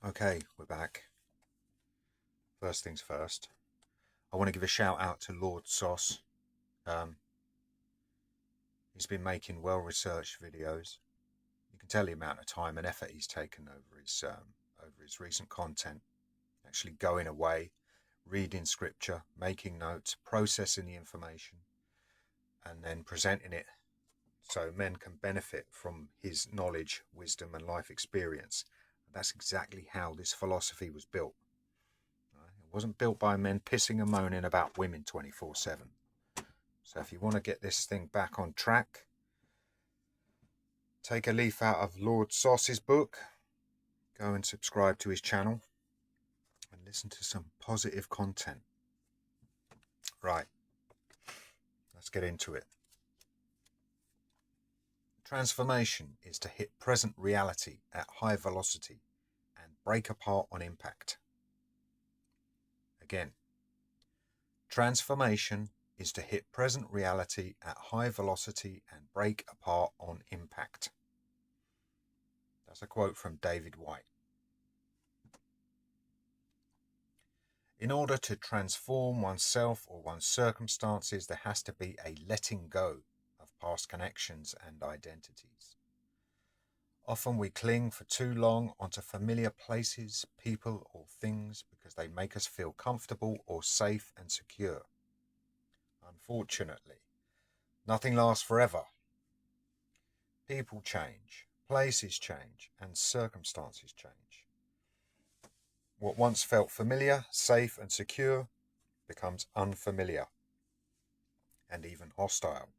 Okay, we're back. First things first, I want to give a shout out to Lord Sauce. Um, he's been making well-researched videos. You can tell the amount of time and effort he's taken over his recent content. Actually going away, reading scripture, making notes, processing the information, and then presenting it so men can benefit from his knowledge, wisdom, and life experience. That's exactly how this philosophy was built. It wasn't built by men pissing and moaning about women 24/7. So if you want to get this thing back on track, take a leaf out of Lord Sauce's book, go and subscribe to his channel, and listen to some positive content. Right, let's get into it. Transformation is to hit present reality at high velocity and break apart on impact. Again, transformation is to hit present reality at high velocity and break apart on impact. That's a quote from David White. In order to transform oneself or one's circumstances, there has to be a letting go of past connections and identities. Often we cling for too long onto familiar places, people, or things because they make us feel comfortable or safe and secure. Unfortunately, nothing lasts forever. People change, places change, and circumstances change. What once felt familiar, safe, and secure becomes unfamiliar and even hostile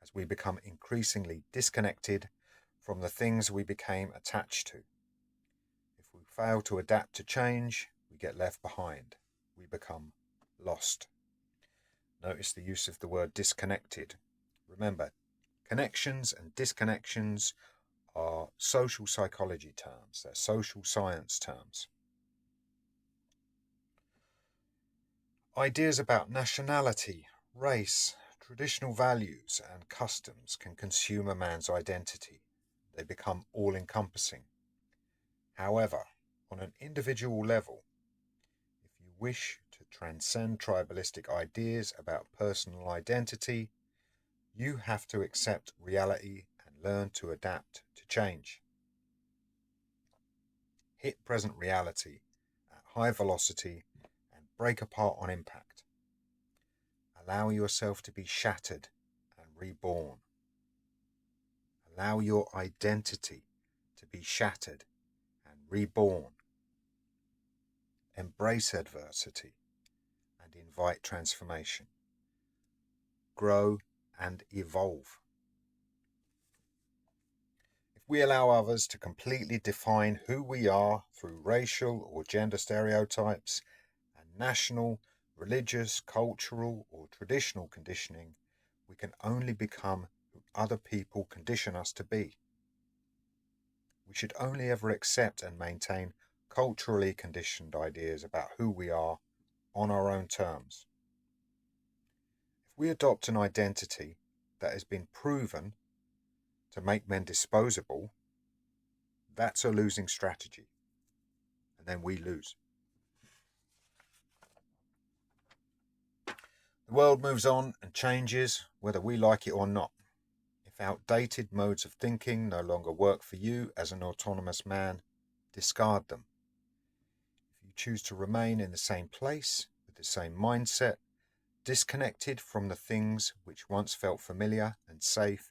as we become increasingly disconnected from the things we became attached to. If we fail to adapt to change, we get left behind. We become lost. Notice the use of the word disconnected. Remember, connections and disconnections are social psychology terms. They're social science terms. Ideas about nationality, race, traditional values, and customs can consume a man's identity. They become all-encompassing. However, on an individual level, if you wish to transcend tribalistic ideas about personal identity, you have to accept reality and learn to adapt to change. Hit present reality at high velocity and break apart on impact. Allow yourself to be shattered and reborn. Allow your identity to be shattered and reborn. Embrace adversity and invite transformation. Grow and evolve. If we allow others to completely define who we are through racial or gender stereotypes and national, religious, cultural, or traditional conditioning, we can only become who other people condition us to be. We should only ever accept and maintain culturally conditioned ideas about who we are on our own terms. If we adopt an identity that has been proven to make men disposable, that's a losing strategy, and then we lose. The world moves on and changes whether we like it or not. If outdated modes of thinking no longer work for you as an autonomous man, discard them. If you choose to remain in the same place with the same mindset, disconnected from the things which once felt familiar and safe,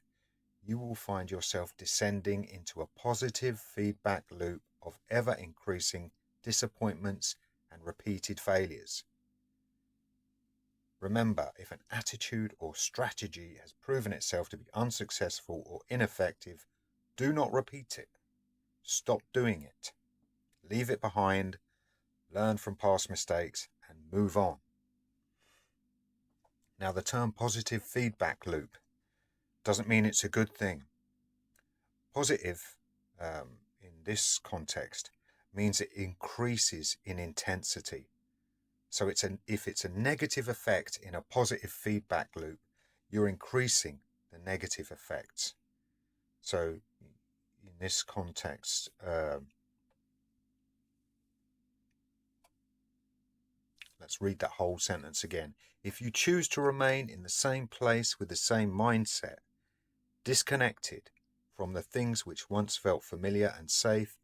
you will find yourself descending into a positive feedback loop of ever-increasing disappointments and repeated failures. Remember, if an attitude or strategy has proven itself to be unsuccessful or ineffective, do not repeat it. Stop doing it. Leave it behind, learn from past mistakes, and move on. Now, the term positive feedback loop doesn't mean it's a good thing. Positive, in this context, means it increases in intensity. So if it's a negative effect in a positive feedback loop, you're increasing the negative effects. So in this context, Let's read that whole sentence again. If you choose to remain in the same place with the same mindset, disconnected from the things which once felt familiar and safe,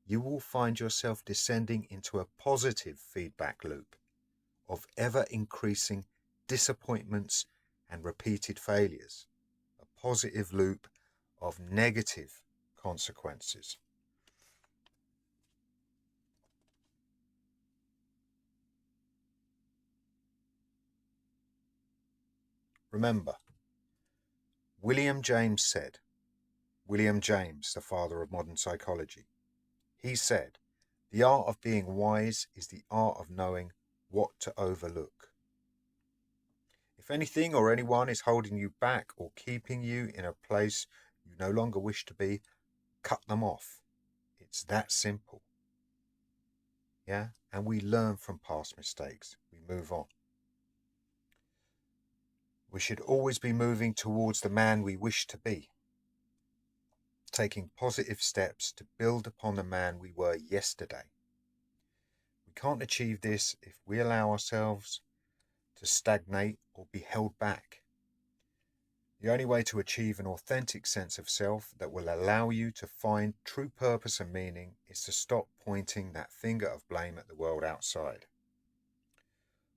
you will find yourself descending into a positive feedback loop of ever-increasing disappointments and repeated failures, a positive loop of negative consequences. Remember, William James, the father of modern psychology, he said, "The art of being wise is the art of knowing what to overlook." If anything or anyone is holding you back or keeping you in a place you no longer wish to be, cut them off. It's that simple. Yeah? And we learn from past mistakes. We move on. We should always be moving towards the man we wish to be, taking positive steps to build upon the man we were yesterday. We can't achieve this if we allow ourselves to stagnate or be held back. The only way to achieve an authentic sense of self that will allow you to find true purpose and meaning is to stop pointing that finger of blame at the world outside.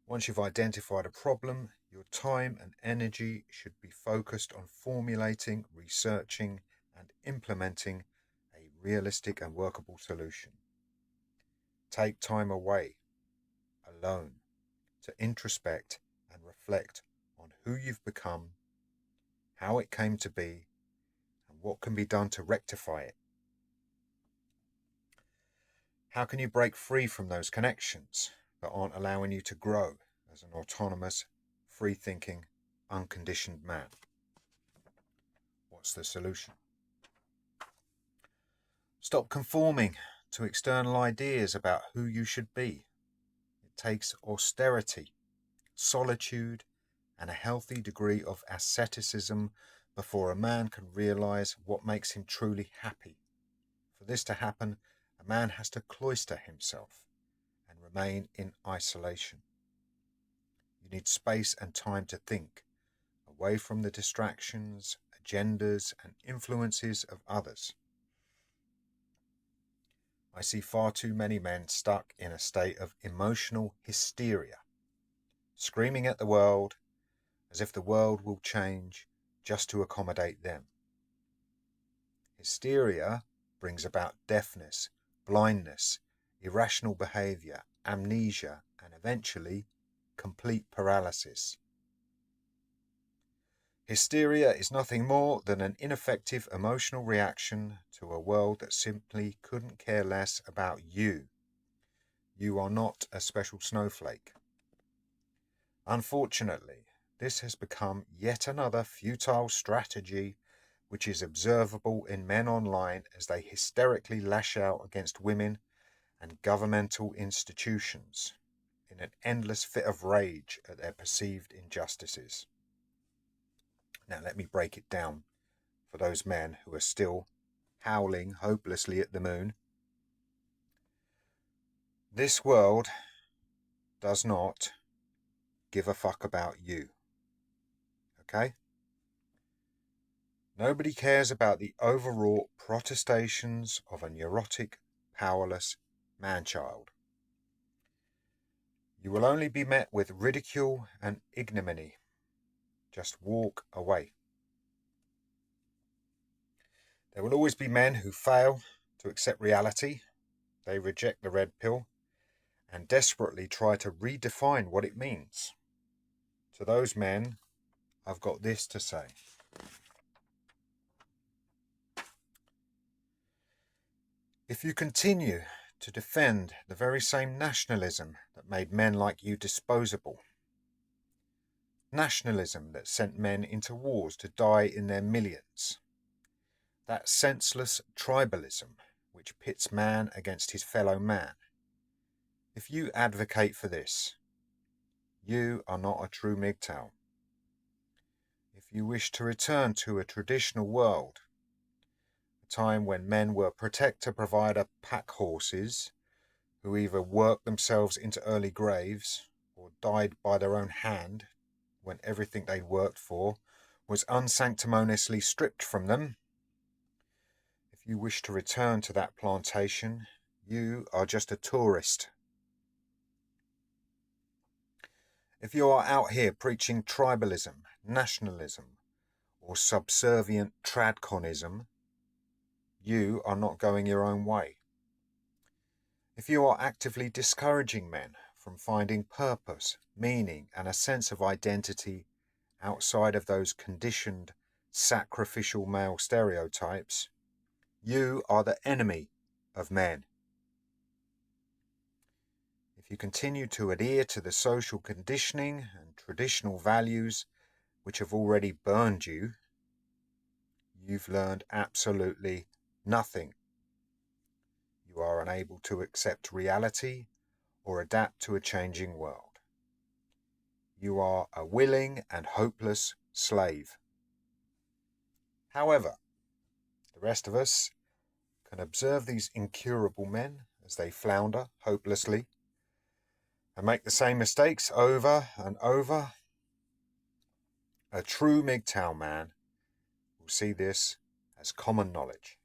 Once you've identified a problem, your time and energy should be focused on formulating, researching, and implementing a realistic and workable solution. Take time away, alone, to introspect and reflect on who you've become, how it came to be, and what can be done to rectify it. How can you break free from those connections that aren't allowing you to grow as an autonomous, free-thinking, unconditioned man? What's the solution? Stop conforming to external ideas about who you should be. It takes austerity, solitude, and a healthy degree of asceticism before a man can realize what makes him truly happy. For this to happen, a man has to cloister himself and remain in isolation. You need space and time to think, away from the distractions, agendas, and influences of others. I see far too many men stuck in a state of emotional hysteria, screaming at the world as if the world will change just to accommodate them. Hysteria brings about deafness, blindness, irrational behavior, amnesia, and eventually complete paralysis. Hysteria is nothing more than an ineffective emotional reaction to a world that simply couldn't care less about you. You are not a special snowflake. Unfortunately, this has become yet another futile strategy which is observable in men online as they hysterically lash out against women and governmental institutions in an endless fit of rage at their perceived injustices. Now let me break it down for those men who are still howling hopelessly at the moon. This world does not give a fuck about you. Okay? Nobody cares about the overwrought protestations of a neurotic, powerless man-child. You will only be met with ridicule and ignominy. Just walk away. There will always be men who fail to accept reality. They reject the red pill and desperately try to redefine what it means. To those men, I've got this to say. If you continue to defend the very same nationalism that made men like you disposable, nationalism that sent men into wars to die in their millions, that senseless tribalism which pits man against his fellow man, if you advocate for this, you are not a true MGTOW. If you wish to return to a traditional world, a time when men were protector-provider pack horses who either worked themselves into early graves or died by their own hand when everything they'd worked for was unsanctimoniously stripped from them, if you wish to return to that plantation, you are just a tourist. If you are out here preaching tribalism, nationalism, or subservient tradconism, you are not going your own way. If you are actively discouraging men from finding purpose, meaning, and a sense of identity outside of those conditioned, sacrificial male stereotypes, you are the enemy of men. If you continue to adhere to the social conditioning and traditional values which have already burned you, you've learned absolutely nothing. You are unable to accept reality or adapt to a changing world. You are a willing and hopeless slave. However, the rest of us can observe these incurable men as they flounder hopelessly and make the same mistakes over and over. A true MGTOW man will see this as common knowledge.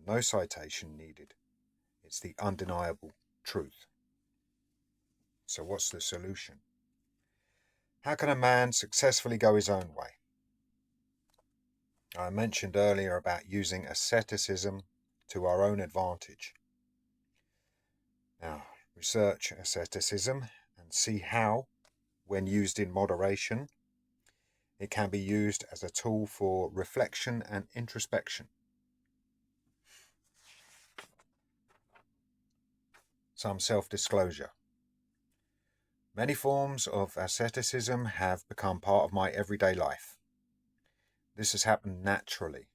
No citation needed. It's the undeniable truth. So what's the solution? How can a man successfully go his own way? I mentioned earlier about using asceticism to our own advantage. Now, research asceticism and see how, when used in moderation, it can be used as a tool for reflection and introspection. Some self-disclosure. Many forms of asceticism have become part of my everyday life. This has happened naturally.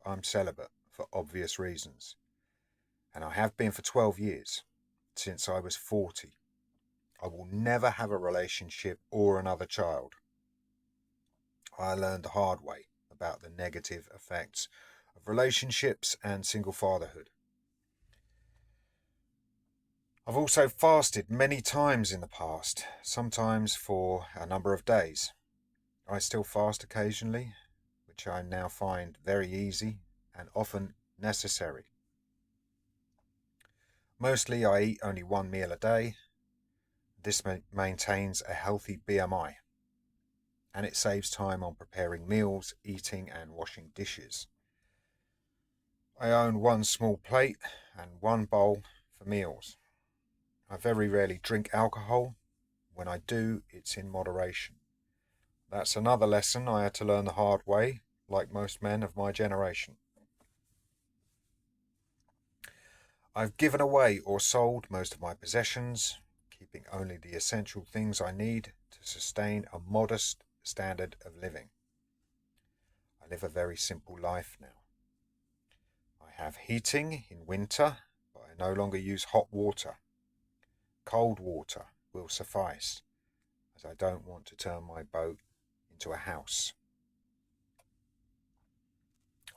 I'm celibate for obvious reasons, and I have been for 12 years, since I was 40. I will never have a relationship or another child. I learned the hard way about the negative effects of relationships and single fatherhood. I've also fasted many times in the past, sometimes for a number of days. I still fast occasionally, which I now find very easy and often necessary. Mostly I eat only one meal a day. This maintains a healthy BMI, and it saves time on preparing meals, eating and washing dishes. I own one small plate and one bowl for meals. I very rarely drink alcohol. When I do, it's in moderation. That's another lesson I had to learn the hard way, like most men of my generation. I've given away or sold most of my possessions, keeping only the essential things I need to sustain a modest standard of living. I live a very simple life now. I have heating in winter, but I no longer use hot water. Cold water will suffice, as I don't want to turn my boat into a house.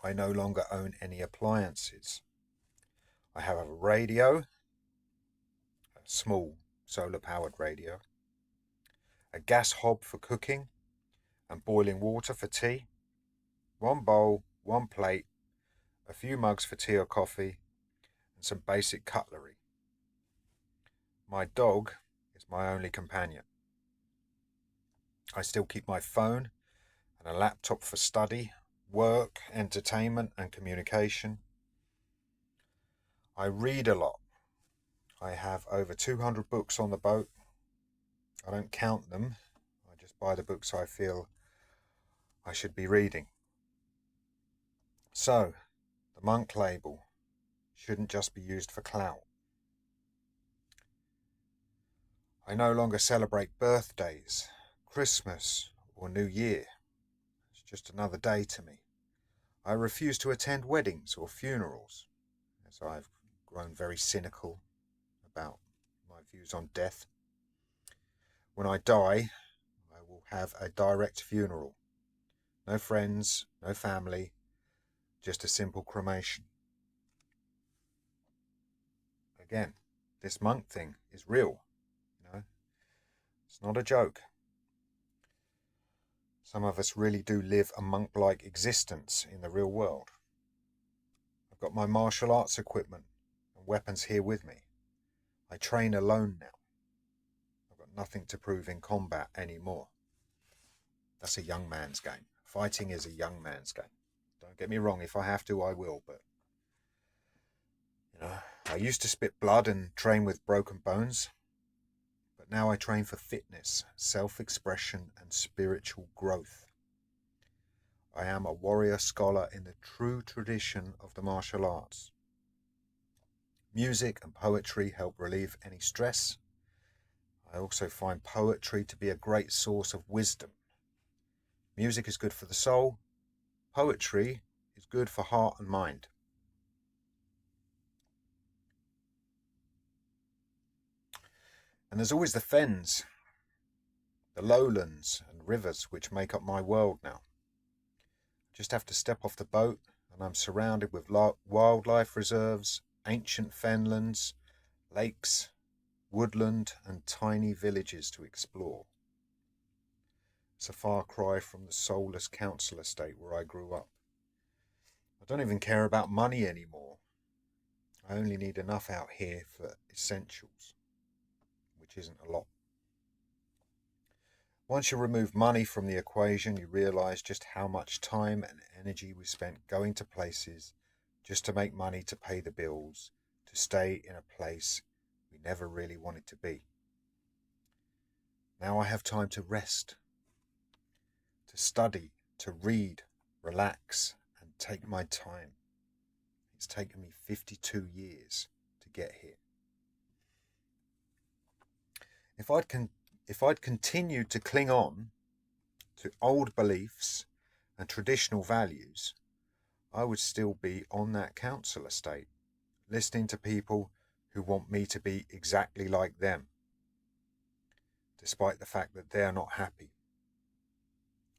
I no longer own any appliances. I have a radio, a small solar-powered radio, a gas hob for cooking and boiling water for tea, one bowl, one plate, a few mugs for tea or coffee, and some basic cutlery. My dog is my only companion. I still keep my phone and a laptop for study, work, entertainment, and communication. I read a lot. I have over 200 books on the boat. I don't count them. I just buy the books I feel I should be reading. So, the monk label shouldn't just be used for clout. I no longer celebrate birthdays, Christmas, or New Year. It's just another day to me. I refuse to attend weddings or funerals, as I've grown very cynical about my views on death. When I die, I will have a direct funeral. No friends, no family, just a simple cremation. Again, this monk thing is real, you know. It's not a joke. Some of us really do live a monk-like existence in the real world. I've got my martial arts equipment and weapons here with me. I train alone now. I've got nothing to prove in combat anymore. That's a young man's game. Fighting is a young man's game. Don't get me wrong, if I have to, I will, but I used to spit blood and train with broken bones, but now I train for fitness, self-expression, and spiritual growth. I am a warrior scholar in the true tradition of the martial arts. Music and poetry help relieve any stress. I also find poetry to be a great source of wisdom. Music is good for the soul. Poetry is good for heart and mind. And there's always the fens, the lowlands and rivers which make up my world now. Just have to step off the boat and I'm surrounded with wildlife reserves, ancient fenlands, lakes, woodland and tiny villages to explore. It's a far cry from the soulless council estate where I grew up. I don't even care about money anymore. I only need enough out here for essentials, which isn't a lot. Once you remove money from the equation, you realize just how much time and energy we spent going to places just to make money to pay the bills, to stay in a place we never really wanted to be. Now I have time to rest, to study, to read, relax, and take my time. It's taken me 52 years to get here. If I'd continued to cling on to old beliefs and traditional values, I would still be on that council estate, listening to people who want me to be exactly like them, despite the fact that they're not happy.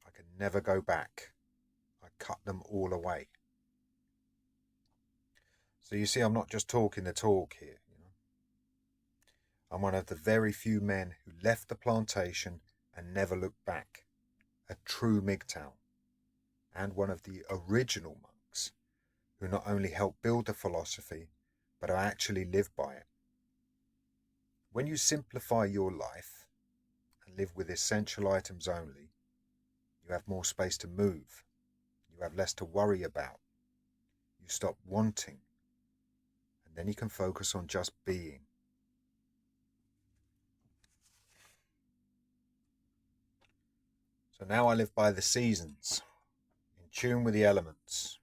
I can never go back. I cut them all away. So you see, I'm not just talking the talk here. I'm one of the very few men who left the plantation and never looked back. A true MGTOW. And one of the original monks who not only helped build the philosophy, but who actually live by it. When you simplify your life and live with essential items only, you have more space to move. You have less to worry about. You stop wanting. And then you can focus on just being. So now I live by the seasons, in tune with the elements,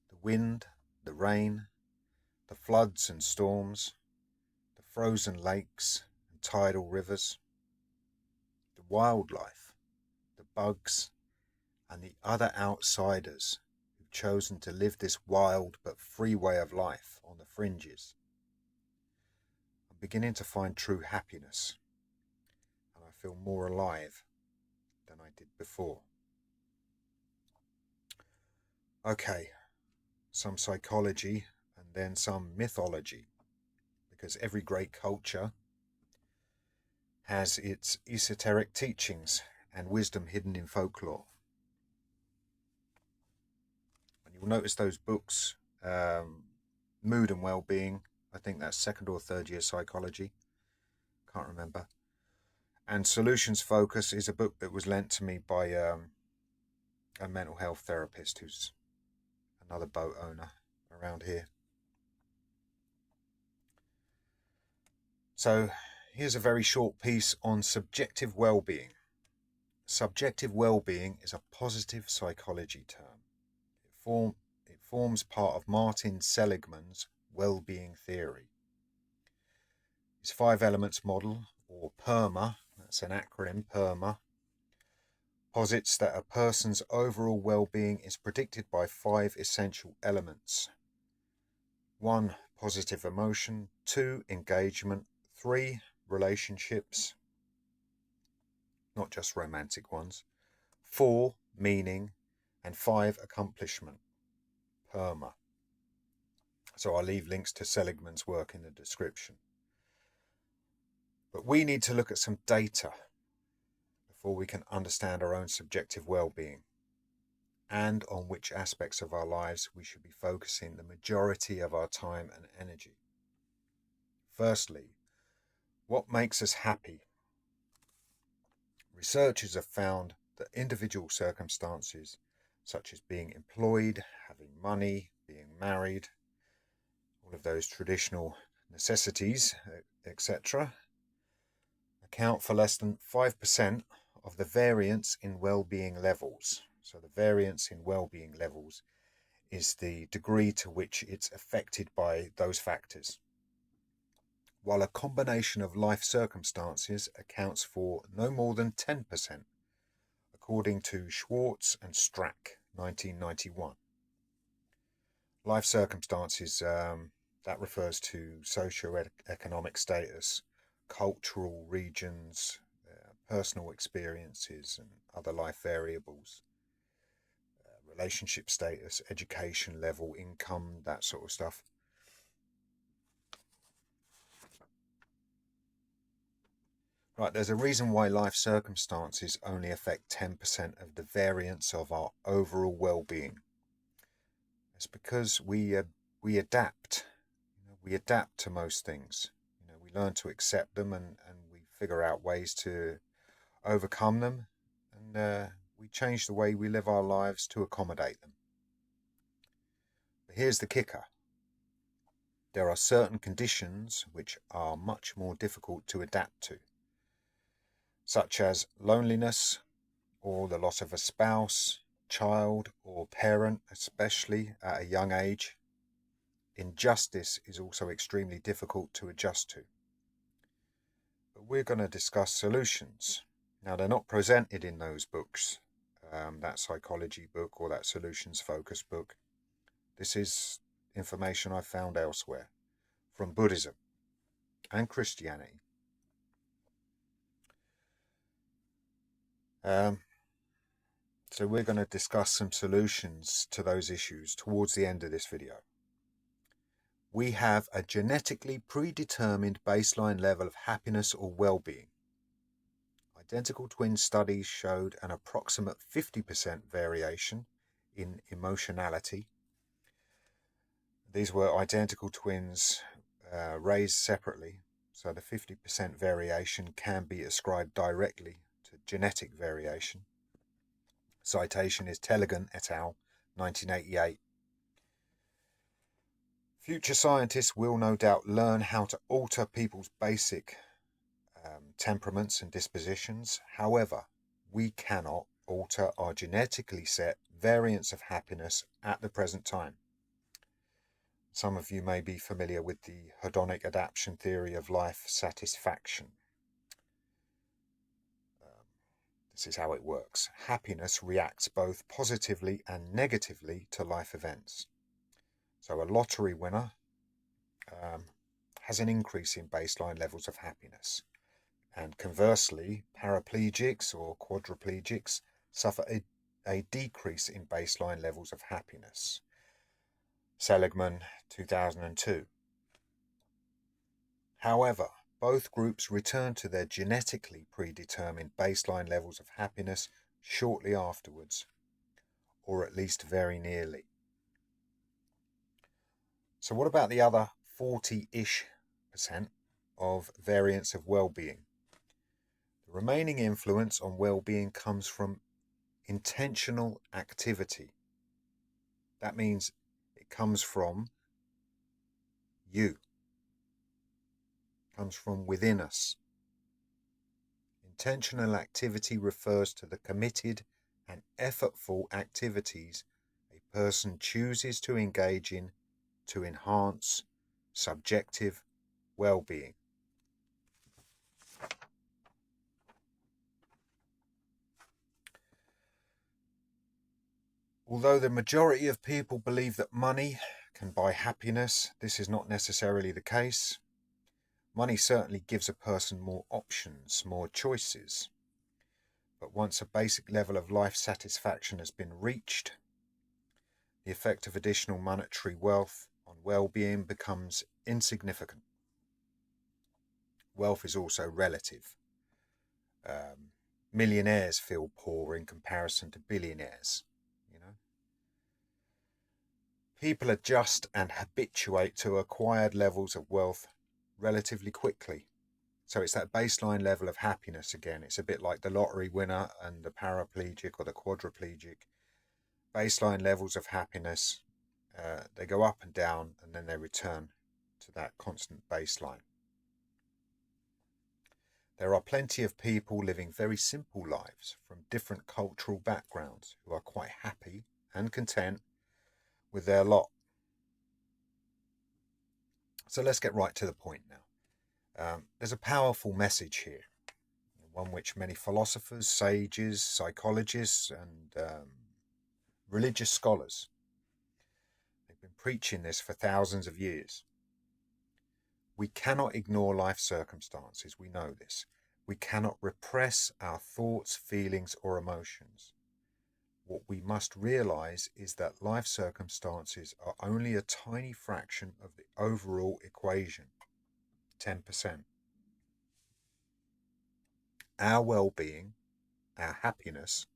the wind, the rain, the floods and storms, the frozen lakes and tidal rivers, the wildlife, the bugs, and the other outsiders who've chosen to live this wild but free way of life on the fringes. I'm beginning to find true happiness, and I feel more alive than I did before. Okay, some psychology and then some mythology, because every great culture has its esoteric teachings and wisdom hidden in folklore. And you'll notice those books, Mood and Wellbeing, I think that's second or third year psychology, can't remember. And Solutions Focus is a book that was lent to me by a mental health therapist who's another boat owner around here. So here's a very short piece on subjective well-being. Subjective well-being is a positive psychology term. It forms part of Martin Seligman's well-being theory. His 5 elements model, or PERMA, that's an acronym, PERMA, posits that a person's overall well-being is predicted by 5 essential elements. 1, positive emotion. 2, engagement. 3, relationships, not just romantic ones. 4, meaning. And 5, accomplishment. PERMA. So I'll leave links to Seligman's work in the description. But we need to look at some data. before we can understand our own subjective well-being and on which aspects of our lives we should be focusing the majority of our time and energy. Firstly, what makes us happy? Researchers have found that individual circumstances such as being employed, having money, being married, all of those traditional necessities, etc., account for less than 5% of the variance in well-being levels. So the variance in well-being levels is the degree to which it's affected by those factors, while a combination of life circumstances accounts for no more than 10%, according to Schwartz and Strack, 1991. Life circumstances, that refers to socio-economic status, cultural regions, personal experiences and other life variables, relationship status, education level, income, that sort of stuff. Right, there's a reason why life circumstances only affect 10% of the variance of our overall well-being. It's because we adapt. We adapt to most things. We learn to accept them and we figure out ways to overcome them, and we change the way we live our lives to accommodate them. But here's the kicker. There are certain conditions which are much more difficult to adapt to, such as loneliness or the loss of a spouse, child or parent, especially at a young age. Injustice is also extremely difficult to adjust to. But we're going to discuss solutions. Now, they're not presented in those books, that psychology book or that solutions focus book. This is information I found elsewhere from Buddhism and Christianity. So we're going to discuss some solutions to those issues towards the end of this video. We have a genetically predetermined baseline level of happiness or well-being. Identical twin studies showed an approximate 50% variation in emotionality. These were identical twins raised separately, so the 50% variation can be ascribed directly to genetic variation. Citation is Telegan et al., 1988. Future scientists will no doubt learn how to alter people's basic temperaments and dispositions. However, we cannot alter our genetically set variance of happiness at the present time. Some of you may be familiar with the hedonic adaptation theory of life satisfaction. This is how it works. Happiness reacts both positively and negatively to life events. So a lottery winner has an increase in baseline levels of happiness. And conversely, paraplegics or quadriplegics suffer a decrease in baseline levels of happiness. Seligman, 2002. However, both groups return to their genetically predetermined baseline levels of happiness shortly afterwards, or at least very nearly. So what about the other 40-ish% of variance of well-being? The remaining influence on well-being comes from intentional activity. That means it comes from you. It comes from within us. Intentional activity refers to the committed and effortful activities a person chooses to engage in to enhance subjective well-being. Although the majority of people believe that money can buy happiness, this is not necessarily the case. Money certainly gives a person more options, more choices. But once a basic level of life satisfaction has been reached, the effect of additional monetary wealth on well-being becomes insignificant. Wealth is also relative. millionaires feel poor in comparison to billionaires. You know, people adjust and habituate to acquired levels of wealth relatively quickly. So it's that baseline level of happiness again. It's a bit like the lottery winner and the paraplegic or the quadriplegic. Baseline levels of happiness, they go up and down, and then they return to that constant baseline. There are plenty of people living very simple lives from different cultural backgrounds who are quite happy and content with their lot. So let's get right to the point now. There's a powerful message here, one which many philosophers, sages, psychologists, and religious scholars, they've been preaching this for thousands of years. We cannot ignore life circumstances, we know this. We cannot repress our thoughts, feelings, or emotions. What we must realize is that life circumstances are only a tiny fraction of the overall equation, 10%. Our well-being, our happiness,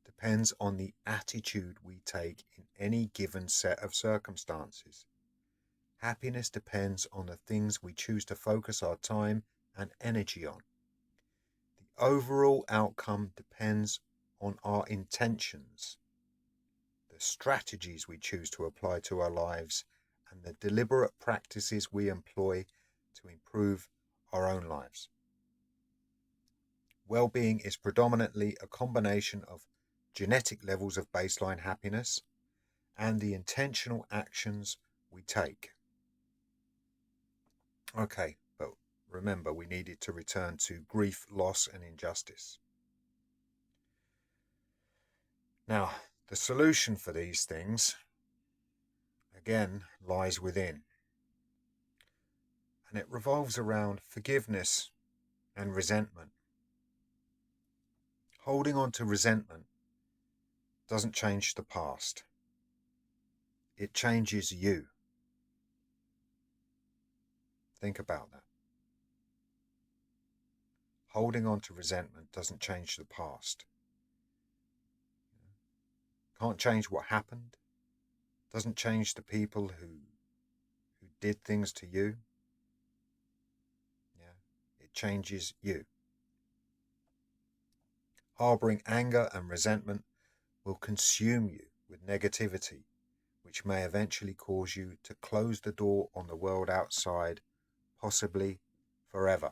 depends on the attitude we take in any given set of circumstances. Happiness depends on the things we choose to focus our time and energy on. The overall outcome depends on our intentions, the strategies we choose to apply to our lives, and the deliberate practices we employ to improve our own lives. Well-being is predominantly a combination of genetic levels of baseline happiness and the intentional actions we take. Okay, but remember, we needed to return to grief, loss, and injustice. Now, the solution for these things, again, lies within. And it revolves around forgiveness and resentment. Holding on to resentment doesn't change the past. It changes you. Think about that. Holding on to resentment doesn't change the past. Can't change what happened. Doesn't change the people who did things to you. Yeah, it changes you. Harboring anger and resentment will consume you with negativity, which may eventually cause you to close the door on the world outside, possibly forever.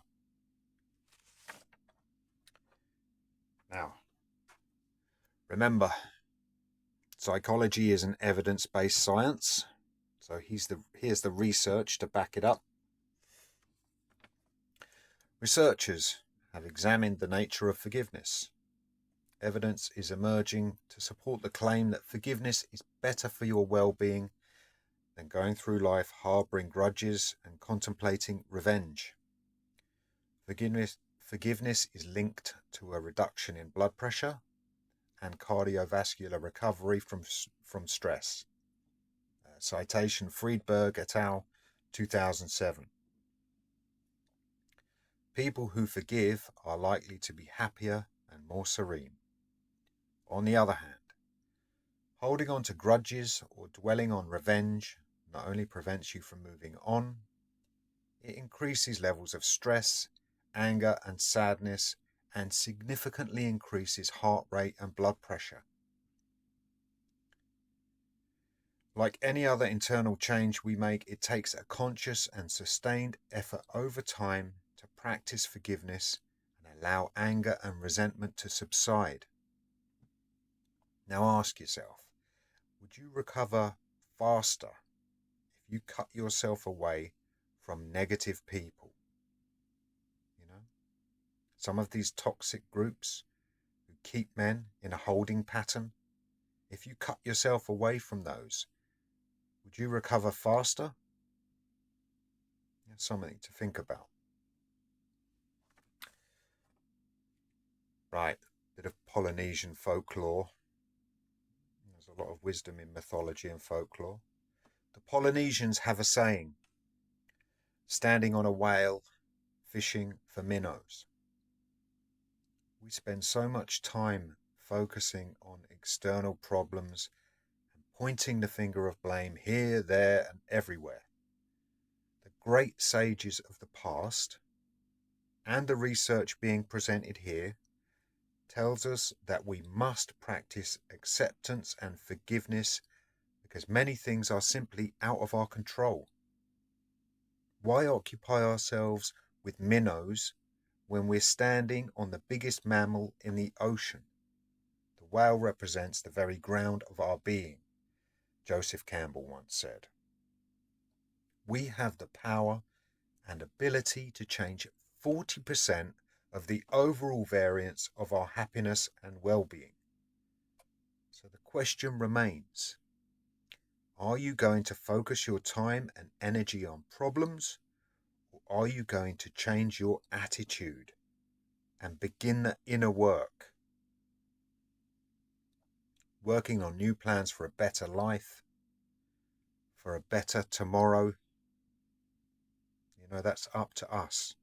Now, remember, psychology is an evidence-based science, so here's the research to back it up. Researchers have examined the nature of forgiveness. Evidence is emerging to support the claim that forgiveness is better for your well-being than going through life harboring grudges and contemplating revenge. Forgiveness is linked to a reduction in blood pressure and cardiovascular recovery from stress. Citation Friedberg et al., 2007. People who forgive are likely to be happier and more serene. On the other hand, holding on to grudges or dwelling on revenge not only prevents you from moving on, it increases levels of stress, anger, and sadness, and significantly increases heart rate and blood pressure. Like any other internal change we make, it takes a conscious and sustained effort over time to practice forgiveness and allow anger and resentment to subside. Now ask yourself, would you recover faster if you cut yourself away from negative people? You know, some of these toxic groups who keep men in a holding pattern, if you cut yourself away from those, would you recover faster? That's something to think about. Right, bit of Polynesian folklore. There's a lot of wisdom in mythology and folklore. The Polynesians have a saying, standing on a whale, fishing for minnows. We spend so much time focusing on external problems and pointing the finger of blame here, there, and everywhere. The great sages of the past and the research being presented here tells us that we must practice acceptance and forgiveness because many things are simply out of our control. Why occupy ourselves with minnows when we're standing on the biggest mammal in the ocean? The whale represents the very ground of our being, Joseph Campbell once said. We have the power and ability to change 40% of the overall variance of our happiness and well-being. So the question remains, are you going to focus your time and energy on problems, or are you going to change your attitude and begin the inner work, working on new plans for a better life, for a better tomorrow? That's up to us.